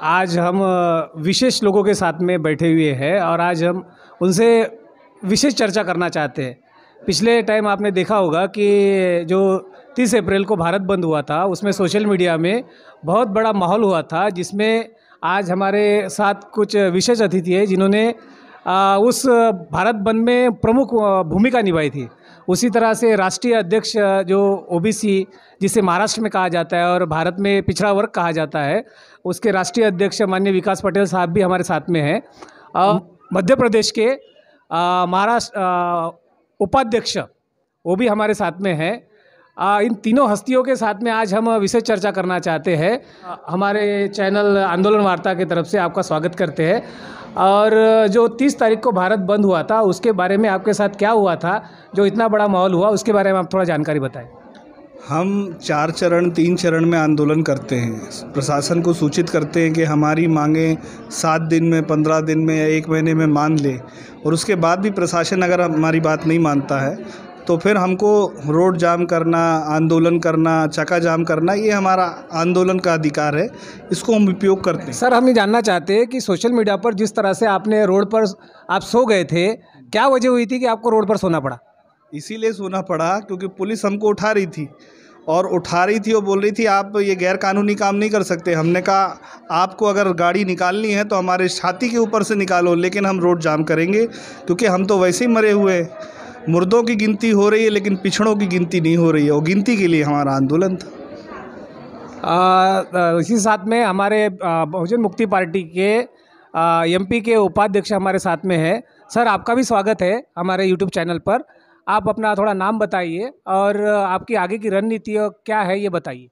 आज हम विशेष लोगों के साथ में बैठे हुए हैं और आज हम उनसे विशेष चर्चा करना चाहते हैं। पिछले टाइम आपने देखा होगा कि जो 30 अप्रैल को भारत बंद हुआ था, उसमें सोशल मीडिया में बहुत बड़ा माहौल हुआ था, जिसमें आज हमारे साथ कुछ विशेष अतिथि हैं जिन्होंने उस भारत बंद में प्रमुख भूमिका निभाई थी। उसी तरह से राष्ट्रीय अध्यक्ष जो ओबीसी जिसे महाराष्ट्र में कहा जाता है और भारत में पिछड़ा वर्ग कहा जाता है, उसके राष्ट्रीय अध्यक्ष माननीय विकास पटेल साहब भी हमारे साथ में हैं। मध्य प्रदेश के महाराष्ट्र उपाध्यक्ष वो भी हमारे साथ में हैं। इन तीनों हस्तियों के साथ में आज हम विशेष चर्चा करना चाहते हैं। हमारे चैनल आंदोलन वार्ता की तरफ से आपका स्वागत करते हैं। और जो 30 तारीख को भारत बंद हुआ था, उसके बारे में आपके साथ क्या हुआ था, जो इतना बड़ा माहौल हुआ, उसके बारे में आप थोड़ा जानकारी बताएं। हम 3 चरण में आंदोलन करते हैं। प्रशासन को सूचित करते हैं कि हमारी मांगें 7 दिन में, 15 दिन में या 1 महीने में मान ले, और उसके बाद भी प्रशासन अगर हमारी बात नहीं मानता है तो फिर हमको रोड जाम करना, आंदोलन करना, चक्का जाम करना, ये हमारा आंदोलन का अधिकार है। इसको हम उपयोग करते हैं। सर, हम ये जानना चाहते हैं कि सोशल मीडिया पर जिस तरह से आपने रोड पर आप सो गए थे, क्या वजह हुई थी कि आपको रोड पर सोना पड़ा? इसीलिए सोना पड़ा क्योंकि पुलिस हमको उठा रही थी और बोल रही थी आप ये गैर कानूनी काम नहीं कर सकते। हमने कहा आपको अगर गाड़ी निकालनी है तो हमारे छाती के ऊपर से निकालो, लेकिन हम रोड जाम करेंगे क्योंकि हम तो वैसे ही मरे हुए हैं। मुर्दों की गिनती हो रही है लेकिन पिछड़ों की गिनती नहीं हो रही है, और गिनती के लिए हमारा आंदोलन था। इसी साथ में हमारे बहुजन मुक्ति पार्टी के एमपी के उपाध्यक्ष हमारे साथ में है। सर, आपका भी स्वागत है हमारे यूट्यूब चैनल पर। आप अपना थोड़ा नाम बताइए और आपकी आगे की रणनीति क्या है, ये बताइए।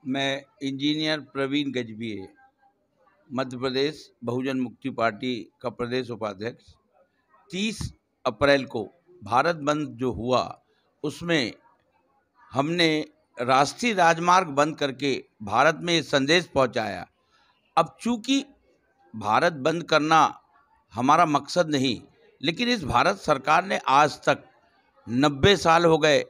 मैं इंजीनियर प्रवीण गजभिये, मध्य प्रदेश बहुजन मुक्ति पार्टी का प्रदेश उपाध्यक्ष। 30 अप्रैल को भारत बंद जो हुआ, उसमें हमने राष्ट्रीय राजमार्ग बंद करके भारत में ये संदेश पहुंचाया। अब चूंकि भारत बंद करना हमारा मकसद नहीं, लेकिन इस भारत सरकार ने आज तक 90 साल हो गए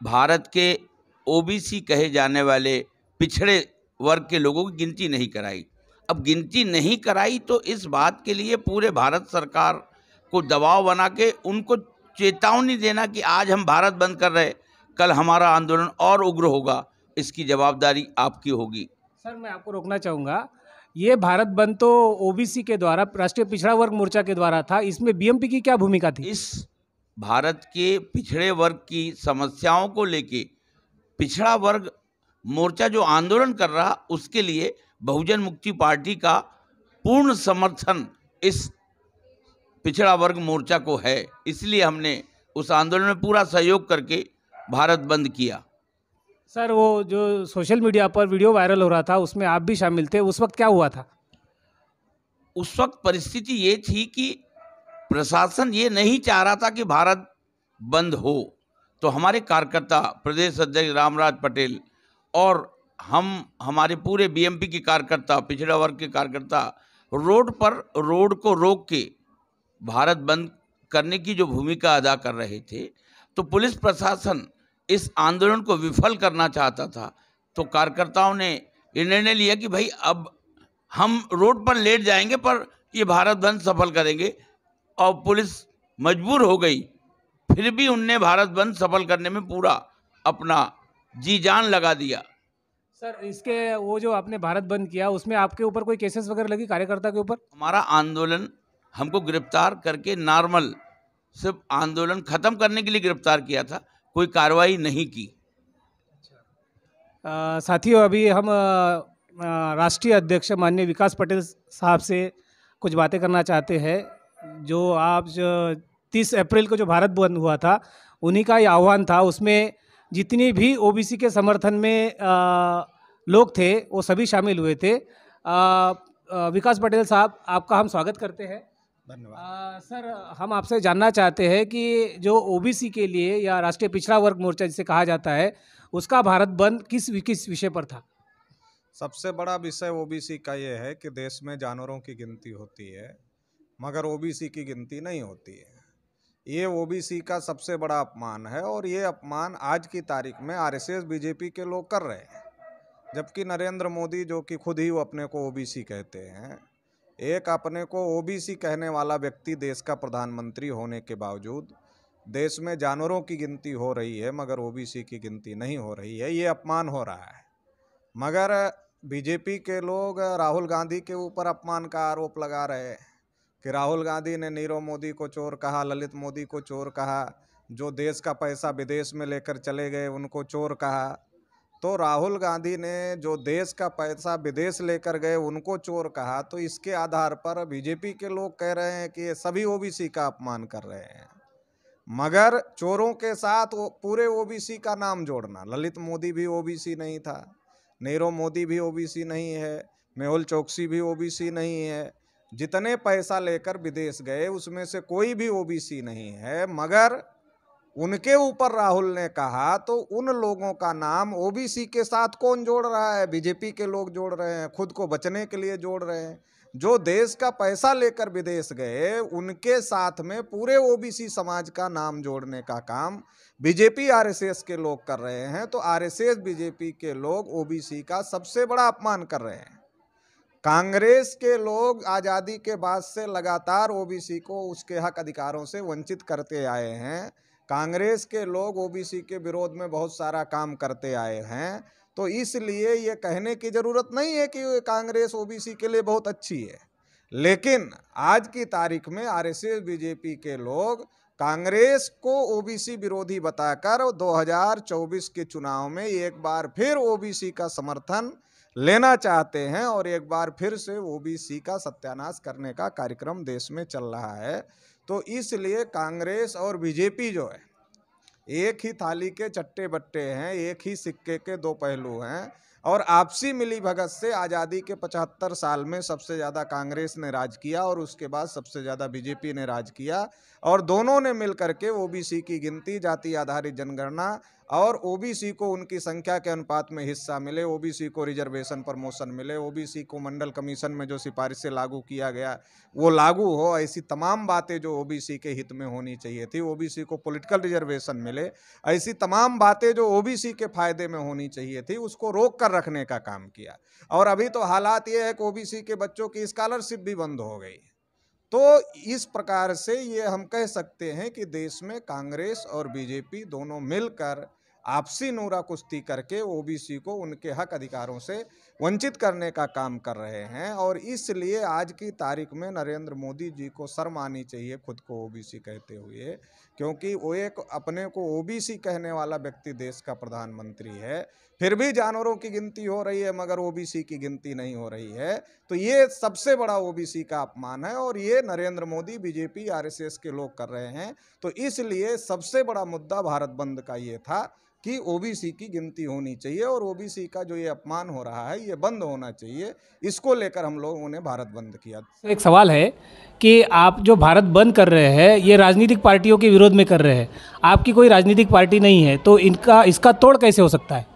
भारत के ओबीसी कहे जाने वाले पिछड़े वर्ग के लोगों की गिनती नहीं कराई। अब गिनती नहीं कराई तो इस बात के लिए पूरे भारत सरकार को दबाव बना के उनको चेतावनी देना कि आज हम भारत बंद कर रहे, कल हमारा आंदोलन और उग्र होगा, इसकी जवाबदारी आपकी होगी। सर, मैं आपको रोकना चाहूँगा। ये भारत बंद तो ओबीसी के द्वारा, राष्ट्रीय पिछड़ा वर्ग मोर्चा के द्वारा था। इसमें बीएमपी की क्या भूमिका थी? इस भारत के पिछड़े वर्ग की समस्याओं को लेके पिछड़ा वर्ग मोर्चा जो आंदोलन कर रहा, उसके लिए बहुजन मुक्ति पार्टी का पूर्ण समर्थन इस पिछड़ा वर्ग मोर्चा को है। इसलिए हमने उस आंदोलन में पूरा सहयोग करके भारत बंद किया। सर, वो जो सोशल मीडिया पर वीडियो वायरल हो रहा था, उसमें आप भी शामिल थे। उस वक्त क्या हुआ था? उस वक्त परिस्थिति ये थी कि प्रशासन ये नहीं चाह रहा था कि भारत बंद हो, तो हमारे कार्यकर्ता, प्रदेश अध्यक्ष रामराज पटेल और हमारे पूरे बीएमपी के कार्यकर्ता, पिछड़ा वर्ग के कार्यकर्ता रोड को रोक के भारत बंद करने की जो भूमिका अदा कर रहे थे, तो पुलिस प्रशासन इस आंदोलन को विफल करना चाहता था। तो कार्यकर्ताओं ने ये निर्णय लिया कि भाई अब हम रोड पर लेट जाएंगे पर ये भारत बंद सफल करेंगे, और पुलिस मजबूर हो गई। फिर भी उनने भारत बंद सफल करने में पूरा अपना जी जान लगा दिया। सर, इसके वो जो आपने भारत बंद किया, उसमें आपके ऊपर कोई केसेस वगैरह लगी कार्यकर्ता के ऊपर? हमारा आंदोलन हमको गिरफ्तार करके नॉर्मल सिर्फ आंदोलन खत्म करने के लिए गिरफ्तार किया था, कोई कार्रवाई नहीं की। साथियों, अभी हम राष्ट्रीय अध्यक्ष माननीय विकास पटेल साहब से कुछ बातें करना चाहते हैं। जो 30 अप्रैल को जो भारत बंद हुआ था, उन्हीं का ये आह्वान था। उसमें जितनी भी ओबीसी के समर्थन में लोग थे, वो सभी शामिल हुए थे। विकास पटेल साहब, आपका हम स्वागत करते हैं। धन्यवाद। सर, हम आपसे जानना चाहते हैं कि जो ओबीसी के लिए या राष्ट्रीय पिछड़ा वर्ग मोर्चा जिसे कहा जाता है, उसका भारत बंद किस विषय पर था? सबसे बड़ा विषय ओबीसी का ये है कि देश में जानवरों की गिनती होती है, मगर ओबीसी की गिनती नहीं होती है। ये ओबीसी का सबसे बड़ा अपमान है, और ये अपमान आज की तारीख में आरएसएस बीजेपी के लोग कर रहे हैं। जबकि नरेंद्र मोदी जो कि खुद ही वो अपने को ओबीसी कहते हैं, एक अपने को ओबीसी कहने वाला व्यक्ति देश का प्रधानमंत्री होने के बावजूद देश में जानवरों की गिनती हो रही है मगर ओबीसी की गिनती नहीं हो रही है, ये अपमान हो रहा है। मगर बीजेपी के लोग राहुल गांधी के ऊपर अपमान का आरोप लगा रहे हैं कि राहुल गांधी ने नीरव मोदी को चोर कहा, ललित मोदी को चोर कहा, जो देश का पैसा विदेश में लेकर चले गए उनको चोर कहा। तो राहुल गांधी ने जो देश का पैसा विदेश लेकर गए उनको चोर कहा, तो इसके आधार पर बीजेपी के लोग कह रहे हैं कि ये सभी ओबीसी का अपमान कर रहे हैं। मगर चोरों के साथ पूरे ओबीसी का नाम जोड़ना, ललित मोदी भी ओबीसी नहीं था, नीरव मोदी भी ओबीसी नहीं है, मेहुल चोकसी भी ओबीसी नहीं है, जितने पैसा लेकर विदेश गए उसमें से कोई भी ओबीसी नहीं है। मगर उनके ऊपर राहुल ने कहा तो उन लोगों का नाम ओबीसी के साथ कौन जोड़ रहा है? बीजेपी के लोग जोड़ रहे हैं, खुद को बचने के लिए जोड़ रहे हैं। जो देश का पैसा लेकर विदेश गए उनके साथ में पूरे ओबीसी समाज का नाम जोड़ने का काम बीजेपी आरएसएस के लोग कर रहे हैं। तो आरएसएस बीजेपी के लोग ओबीसी का सबसे बड़ा अपमान कर रहे हैं। कांग्रेस के लोग आज़ादी के बाद से लगातार ओबीसी को उसके हक अधिकारों से वंचित करते आए हैं। कांग्रेस के लोग ओबीसी के विरोध में बहुत सारा काम करते आए हैं। तो इसलिए ये कहने की ज़रूरत नहीं है कि कांग्रेस ओबीसी के लिए बहुत अच्छी है। लेकिन आज की तारीख में आरएसएस बीजेपी के लोग कांग्रेस को ओबीसी विरोधी बताकर 2024 के चुनाव में एक बार फिर ओबीसी का समर्थन लेना चाहते हैं और एक बार फिर से ओबीसी का सत्यानाश करने का कार्यक्रम देश में चल रहा है। तो इसलिए कांग्रेस और बीजेपी जो है एक ही थाली के चट्टे बट्टे हैं, एक ही सिक्के के दो पहलू हैं। और आपसी मिलीभगत से आज़ादी के 75 साल में सबसे ज़्यादा कांग्रेस ने राज किया और उसके बाद सबसे ज़्यादा बीजेपी ने राज किया। और दोनों ने मिलकर के ओबीसी की गिनती, जाति आधारित जनगणना और ओबीसी को उनकी संख्या के अनुपात में हिस्सा मिले, ओबीसी को रिजर्वेशन प्रमोशन मिले, ओबीसी को मंडल कमीशन में जो सिफारिशें लागू किया गया वो लागू हो, ऐसी तमाम बातें जो ओबीसी के हित में होनी चाहिए थी, ओबीसी को पॉलिटिकल रिजर्वेशन मिले, ऐसी तमाम बातें जो ओबीसी के फायदे में होनी चाहिए थी उसको रोक कर रखने का काम किया। और अभी तो हालात ये है कि ओबीसी के बच्चों की स्कॉलरशिप भी बंद हो गई। तो इस प्रकार से ये हम कह सकते हैं कि देश में कांग्रेस और बीजेपी दोनों मिलकर आपसी नूरा कुश्ती करके ओबीसी को उनके हक अधिकारों से वंचित करने का काम कर रहे हैं। और इसलिए आज की तारीख में नरेंद्र मोदी जी को शर्म आनी चाहिए खुद को ओबीसी कहते हुए, क्योंकि वो एक अपने को ओबीसी कहने वाला व्यक्ति देश का प्रधानमंत्री है। फिर भी जानवरों की गिनती हो रही है मगर ओबीसी की गिनती नहीं हो रही है। तो ये सबसे बड़ा ओबीसी का अपमान है और ये नरेंद्र मोदी, बीजेपी, आरएसएस के लोग कर रहे हैं। तो इसलिए सबसे बड़ा मुद्दा भारत बंद का ये था कि ओबीसी की गिनती होनी चाहिए और ओबीसी का जो ये अपमान हो रहा है ये बंद होना चाहिए। इसको लेकर हम लोगों ने भारत बंद किया। एक सवाल है कि आप जो भारत बंद कर रहे हैं ये राजनीतिक पार्टियों के विरोध में कर रहे हैं, आपकी कोई राजनीतिक पार्टी नहीं है, तो इसका तोड़ कैसे हो सकता है?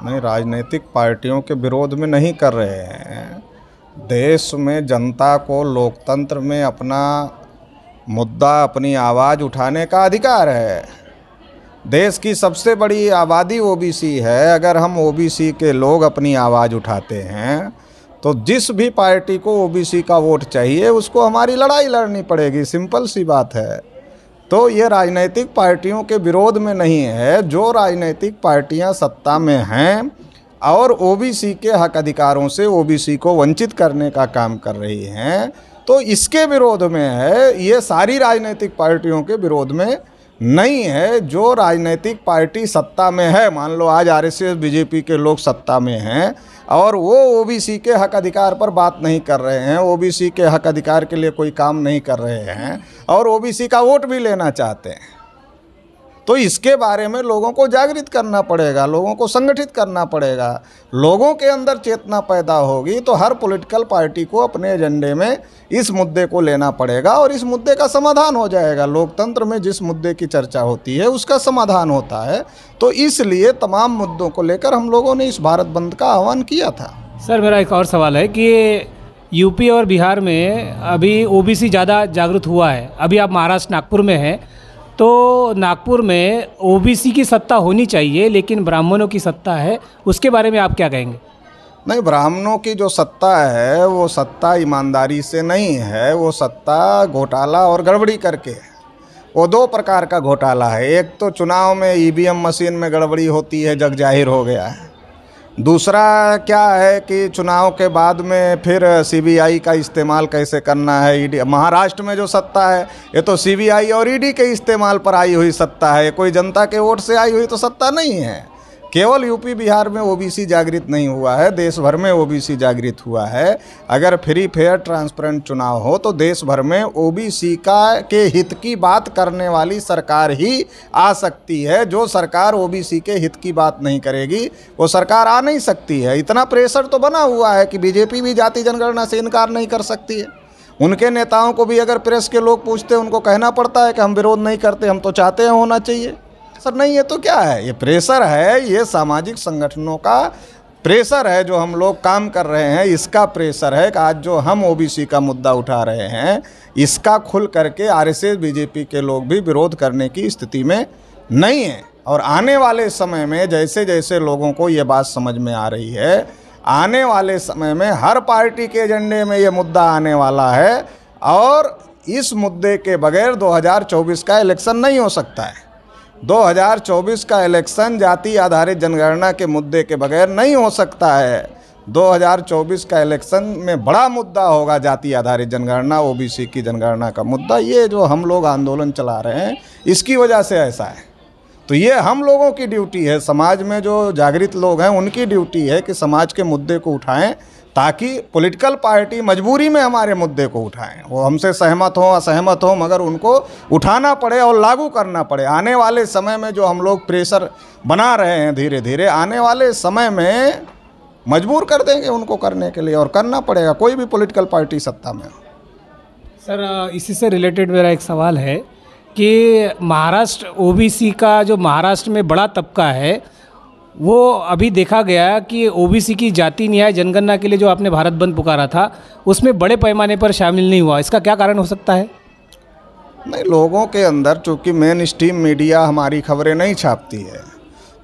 नहीं, राजनीतिक पार्टियों के विरोध में नहीं कर रहे हैं। देश में जनता को लोकतंत्र में अपना मुद्दा, अपनी आवाज़ उठाने का अधिकार है। देश की सबसे बड़ी आबादी ओबीसी है। अगर हम ओबीसी के लोग अपनी आवाज़ उठाते हैं तो जिस भी पार्टी को ओबीसी का वोट चाहिए उसको हमारी लड़ाई लड़नी पड़ेगी, सिंपल सी बात है। तो ये राजनीतिक पार्टियों के विरोध में नहीं है। जो राजनीतिक पार्टियां सत्ता में हैं और ओबीसी के हक अधिकारों से ओबीसी को वंचित करने का काम कर रही हैं, तो इसके विरोध में है। ये सारी राजनीतिक पार्टियों के विरोध में नहीं है। जो राजनीतिक पार्टी सत्ता में है, मान लो आज आरएसएस बीजेपी के लोग सत्ता में हैं और वो ओबीसी के हक अधिकार पर बात नहीं कर रहे हैं, ओबीसी के हक अधिकार के लिए कोई काम नहीं कर रहे हैं और ओबीसी का वोट भी लेना चाहते हैं, तो इसके बारे में लोगों को जागृत करना पड़ेगा, लोगों को संगठित करना पड़ेगा। लोगों के अंदर चेतना पैदा होगी तो हर पॉलिटिकल पार्टी को अपने एजेंडे में इस मुद्दे को लेना पड़ेगा और इस मुद्दे का समाधान हो जाएगा। लोकतंत्र में जिस मुद्दे की चर्चा होती है उसका समाधान होता है। तो इसलिए तमाम मुद्दों को लेकर हम लोगों ने इस भारत बंद का आह्वान किया था। सर, मेरा एक और सवाल है कि यूपी और बिहार में अभी ओबीसी ज़्यादा जागरूक हुआ है। अभी आप महाराष्ट्र नागपुर में हैं, तो नागपुर में ओबीसी की सत्ता होनी चाहिए लेकिन ब्राह्मणों की सत्ता है, उसके बारे में आप क्या कहेंगे? नहीं, ब्राह्मणों की जो सत्ता है वो सत्ता ईमानदारी से नहीं है, वो सत्ता घोटाला और गड़बड़ी करके है। वो दो प्रकार का घोटाला है। एक तो चुनाव में ईवीएम मशीन में गड़बड़ी होती है, जग जाहिर हो गया है। दूसरा क्या है कि चुनाव के बाद में फिर सीबीआई का इस्तेमाल कैसे करना है। ईडी, महाराष्ट्र में जो सत्ता है ये तो सीबीआई और ईडी के इस्तेमाल पर आई हुई सत्ता है, कोई जनता के वोट से आई हुई तो सत्ता नहीं है। केवल यूपी बिहार में ओबीसी जागृत नहीं हुआ है, देश भर में ओबीसी जागृत हुआ है। अगर फ्री फेयर ट्रांसपेरेंट चुनाव हो तो देश भर में ओबीसी के हित की बात करने वाली सरकार ही आ सकती है। जो सरकार ओबीसी के हित की बात नहीं करेगी वो सरकार आ नहीं सकती है। इतना प्रेशर तो बना हुआ है कि बीजेपी भी जाति जनगणना से इनकार नहीं कर सकती है। उनके नेताओं को भी अगर प्रेस के लोग पूछते हैं उनको कहना पड़ता है कि हम विरोध नहीं करते, हम तो चाहते हैं होना चाहिए। सर नहीं, ये तो क्या है, ये प्रेशर है, ये सामाजिक संगठनों का प्रेशर है जो हम लोग काम कर रहे हैं। इसका प्रेशर है कि आज जो हम ओबीसी का मुद्दा उठा रहे हैं इसका खुल करके आरएसएस बीजेपी के लोग भी विरोध करने की स्थिति में नहीं है। और आने वाले समय में जैसे जैसे लोगों को ये बात समझ में आ रही है, आने वाले समय में हर पार्टी के एजेंडे में ये मुद्दा आने वाला है और इस मुद्दे के बगैर 2024 का इलेक्शन नहीं हो सकता है। 2024 का इलेक्शन जाति आधारित जनगणना के मुद्दे के बगैर नहीं हो सकता है। 2024 का इलेक्शन में बड़ा मुद्दा होगा जाति आधारित जनगणना, ओबीसी की जनगणना का मुद्दा। ये जो हम लोग आंदोलन चला रहे हैं इसकी वजह से ऐसा है। तो ये हम लोगों की ड्यूटी है, समाज में जो जागृत लोग हैं उनकी ड्यूटी है कि समाज के मुद्दे को उठाएं ताकि पॉलिटिकल पार्टी मजबूरी में हमारे मुद्दे को उठाएं। वो हमसे सहमत हो असहमत हो मगर उनको उठाना पड़े और लागू करना पड़े। आने वाले समय में जो हम लोग प्रेशर बना रहे हैं धीरे धीरे, आने वाले समय में मजबूर कर देंगे उनको करने के लिए और करना पड़ेगा, कोई भी पॉलिटिकल पार्टी सत्ता में हो। सर इसी से रिलेटेड मेरा एक सवाल है कि महाराष्ट्र ओबीसी का जो महाराष्ट्र में बड़ा तबका है वो अभी देखा गया कि ओबीसी की जाति न्याय जनगणना के लिए जो आपने भारत बंद पुकारा था उसमें बड़े पैमाने पर शामिल नहीं हुआ। इसका क्या कारण हो सकता है? नहीं, लोगों के अंदर चूँकि मेन स्ट्रीम मीडिया हमारी खबरें नहीं छापती है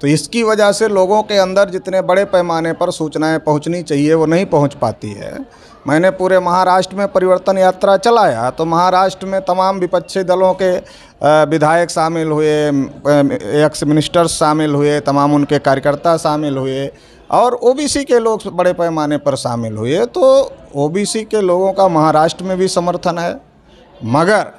तो इसकी वजह से लोगों के अंदर जितने बड़े पैमाने पर सूचनाएं पहुंचनी चाहिए वो नहीं पहुंच पाती है। मैंने पूरे महाराष्ट्र में परिवर्तन यात्रा चलाया तो महाराष्ट्र में तमाम विपक्षी दलों के विधायक शामिल हुए, एक्स मिनिस्टर्स शामिल हुए, तमाम उनके कार्यकर्ता शामिल हुए और ओबीसी के लोग बड़े पैमाने पर शामिल हुए। तो ओबीसी के लोगों का महाराष्ट्र में भी समर्थन है, मगर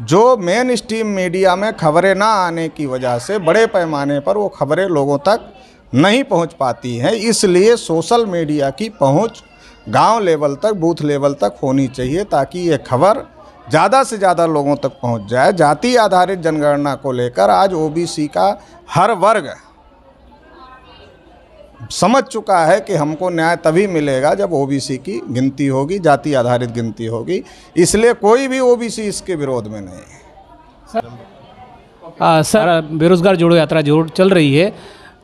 जो मेन स्ट्रीम मीडिया में खबरें ना आने की वजह से बड़े पैमाने पर वो खबरें लोगों तक नहीं पहुंच पाती हैं। इसलिए सोशल मीडिया की पहुंच गांव लेवल तक, बूथ लेवल तक होनी चाहिए ताकि ये खबर ज़्यादा से ज़्यादा लोगों तक पहुंच जाए। जाति आधारित जनगणना को लेकर आज ओबीसी का हर वर्ग समझ चुका है कि हमको न्याय तभी मिलेगा जब ओबीसी की गिनती होगी, जाति आधारित गिनती होगी। इसलिए कोई भी ओबीसी इसके विरोध में नहीं है। सर बेरोजगार जोड़ो यात्रा जरूर चल रही है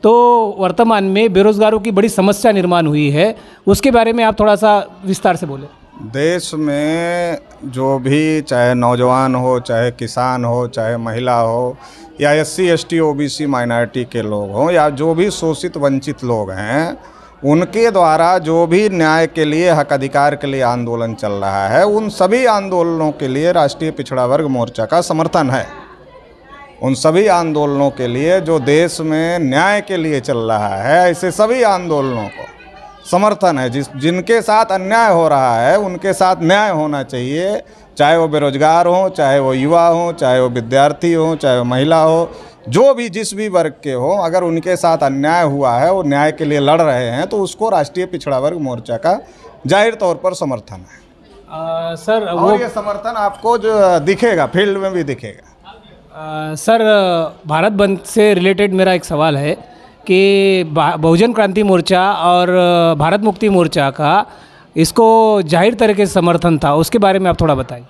तो वर्तमान में बेरोजगारों की बड़ी समस्या निर्माण हुई है, उसके बारे में आप थोड़ा सा विस्तार से बोलें। देश में जो भी चाहे नौजवान हो, चाहे किसान हो, चाहे महिला हो या SC ST OBC माइनॉरिटी के लोग हों या जो भी शोषित वंचित लोग हैं, उनके द्वारा जो भी न्याय के लिए, हक अधिकार के लिए आंदोलन चल रहा है, उन सभी आंदोलनों के लिए राष्ट्रीय पिछड़ा वर्ग मोर्चा का समर्थन है। उन सभी आंदोलनों के लिए जो देश में न्याय के लिए चल रहा है, ऐसे सभी आंदोलनों को समर्थन है। जिनके साथ अन्याय हो रहा है उनके साथ न्याय होना चाहिए, चाहे वो बेरोजगार हो, चाहे वो युवा हो, चाहे वो विद्यार्थी हो, चाहे वो महिला हो, जो भी जिस भी वर्ग के हो, अगर उनके साथ अन्याय हुआ है, वो न्याय के लिए लड़ रहे हैं तो उसको राष्ट्रीय पिछड़ा वर्ग मोर्चा का जाहिर तौर पर समर्थन है। सर और ये समर्थन आपको जो दिखेगा, फील्ड में भी दिखेगा। सर भारत बंद से रिलेटेड मेरा एक सवाल है कि बहुजन क्रांति मोर्चा और भारत मुक्ति मोर्चा का इसको जाहिर तरीके से समर्थन था, उसके बारे में आप थोड़ा बताइए।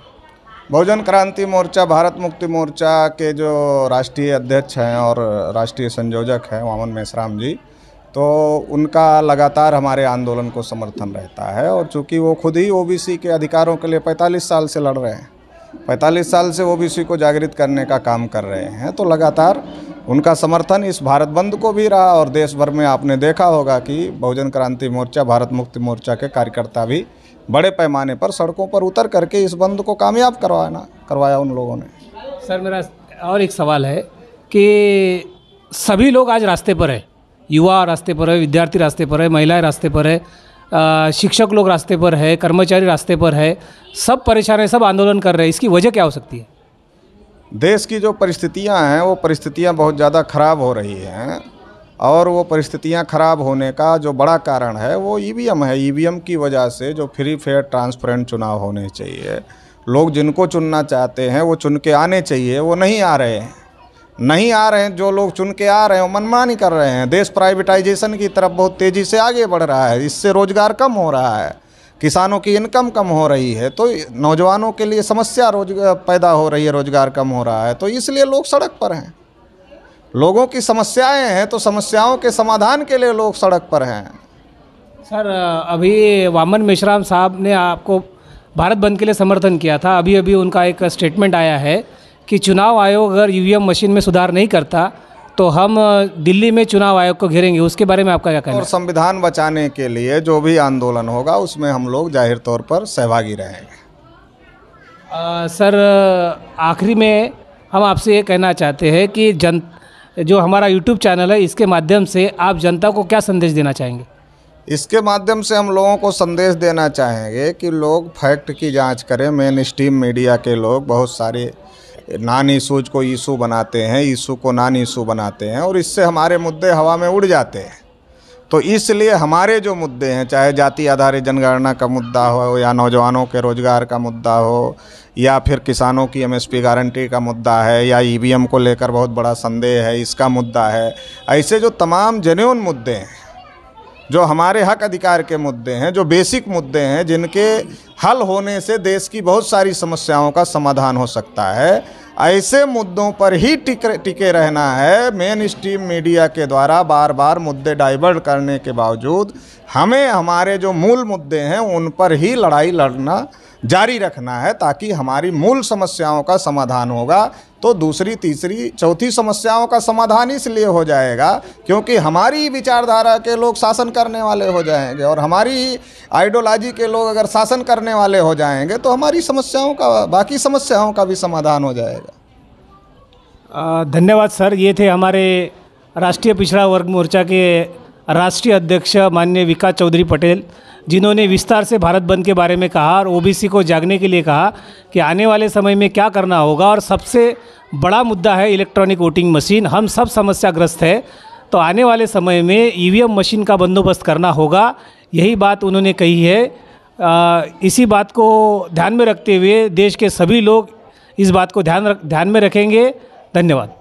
बहुजन क्रांति मोर्चा, भारत मुक्ति मोर्चा के जो राष्ट्रीय अध्यक्ष हैं और राष्ट्रीय संयोजक हैं वामन मेश्राम जी, तो उनका लगातार हमारे आंदोलन को समर्थन रहता है। और चूँकि वो खुद ही ओबीसी के अधिकारों के लिए 45 साल से लड़ रहे हैं, 45 साल से ओबीसी को जागृत करने का काम कर रहे हैं, तो लगातार उनका समर्थन इस भारत बंद को भी रहा और देश भर में आपने देखा होगा कि बहुजन क्रांति मोर्चा, भारत मुक्ति मोर्चा के कार्यकर्ता भी बड़े पैमाने पर सड़कों पर उतर करके इस बंद को कामयाब करवाया उन लोगों ने। सर मेरा और एक सवाल है कि सभी लोग आज रास्ते पर है, युवा रास्ते पर है, विद्यार्थी रास्ते पर है, महिलाएं रास्ते पर है, शिक्षक लोग रास्ते पर है, कर्मचारी रास्ते पर है, सब परेशान है, सब आंदोलन कर रहे हैं। इसकी वजह क्या हो सकती है? देश की जो परिस्थितियां हैं वो परिस्थितियां बहुत ज़्यादा ख़राब हो रही हैं और वो परिस्थितियां ख़राब होने का जो बड़ा कारण है वो ईवीएम है। ईवीएम की वजह से जो फ्री फेयर ट्रांसपेरेंट चुनाव होने चाहिए, लोग जिनको चुनना चाहते हैं वो चुन के आने चाहिए, वो नहीं आ रहे हैं। जो लोग चुन के आ रहे हैं वो मनमानी कर रहे हैं। देश प्राइवेटाइजेशन की तरफ बहुत तेज़ी से आगे बढ़ रहा है, इससे रोज़गार कम हो रहा है, किसानों की इनकम कम हो रही है, तो नौजवानों के लिए समस्या पैदा हो रही है, रोज़गार कम हो रहा है, तो इसलिए लोग सड़क पर हैं। लोगों की समस्याएं हैं तो समस्याओं के समाधान के लिए लोग सड़क पर हैं। सर अभी वामन मेश्राम साहब ने आपको भारत बंद के लिए समर्थन किया था। अभी उनका एक स्टेटमेंट आया है कि चुनाव आयोग अगर ईवीएम मशीन में सुधार नहीं करता तो हम दिल्ली में चुनाव आयोग को घेरेंगे। उसके बारे में आपका क्या कहना है? और संविधान बचाने के लिए जो भी आंदोलन होगा उसमें हम लोग जाहिर तौर पर सहभागी रहेंगे। सर आखिरी में हम आपसे ये कहना चाहते हैं कि जो हमारा यूट्यूब चैनल है इसके माध्यम से आप जनता को क्या संदेश देना चाहेंगे? इसके माध्यम से हम लोगों को संदेश देना चाहेंगे कि लोग फैक्ट की जांच करें। मेन स्ट्रीम मीडिया के लोग बहुत सारे नॉन इशूज को इशू बनाते हैं, इशू को नॉन इशू बनाते हैं और इससे हमारे मुद्दे हवा में उड़ जाते हैं। तो इसलिए हमारे जो मुद्दे हैं, चाहे जाति आधारित जनगणना का मुद्दा हो या नौजवानों के रोजगार का मुद्दा हो या फिर किसानों की एमएसपी गारंटी का मुद्दा है या ईवीएम को लेकर बहुत बड़ा संदेह है, इसका मुद्दा है, ऐसे जो तमाम जेन्युइन मुद्दे हैं, जो हमारे हक अधिकार के मुद्दे हैं, जो बेसिक मुद्दे हैं, जिनके हल होने से देश की बहुत सारी समस्याओं का समाधान हो सकता है, ऐसे मुद्दों पर ही टिके रहना है। मेन स्ट्रीम मीडिया के द्वारा बार बार मुद्दे डाइवर्ट करने के बावजूद हमें हमारे जो मूल मुद्दे हैं उन पर ही लड़ाई लड़ना जारी रखना है, ताकि हमारी मूल समस्याओं का समाधान होगा तो दूसरी, तीसरी, चौथी समस्याओं का समाधान इसलिए हो जाएगा क्योंकि हमारी विचारधारा के लोग शासन करने वाले हो जाएंगे और हमारी आइडियोलॉजी के लोग अगर शासन करने वाले हो जाएंगे तो हमारी समस्याओं का, बाकी समस्याओं का भी समाधान हो जाएगा। धन्यवाद सर। ये थे हमारे राष्ट्रीय पिछड़ा वर्ग मोर्चा के राष्ट्रीय अध्यक्ष माननीय विकास चौधरी पटेल, जिन्होंने विस्तार से भारत बंद के बारे में कहा और ओबीसी को जागने के लिए कहा कि आने वाले समय में क्या करना होगा। और सबसे बड़ा मुद्दा है इलेक्ट्रॉनिक वोटिंग मशीन। हम सब समस्याग्रस्त है, तो आने वाले समय में ईवीएम मशीन का बंदोबस्त करना होगा, यही बात उन्होंने कही है। इसी बात को ध्यान में रखते हुए देश के सभी लोग इस बात को ध्यान में रखेंगे। धन्यवाद।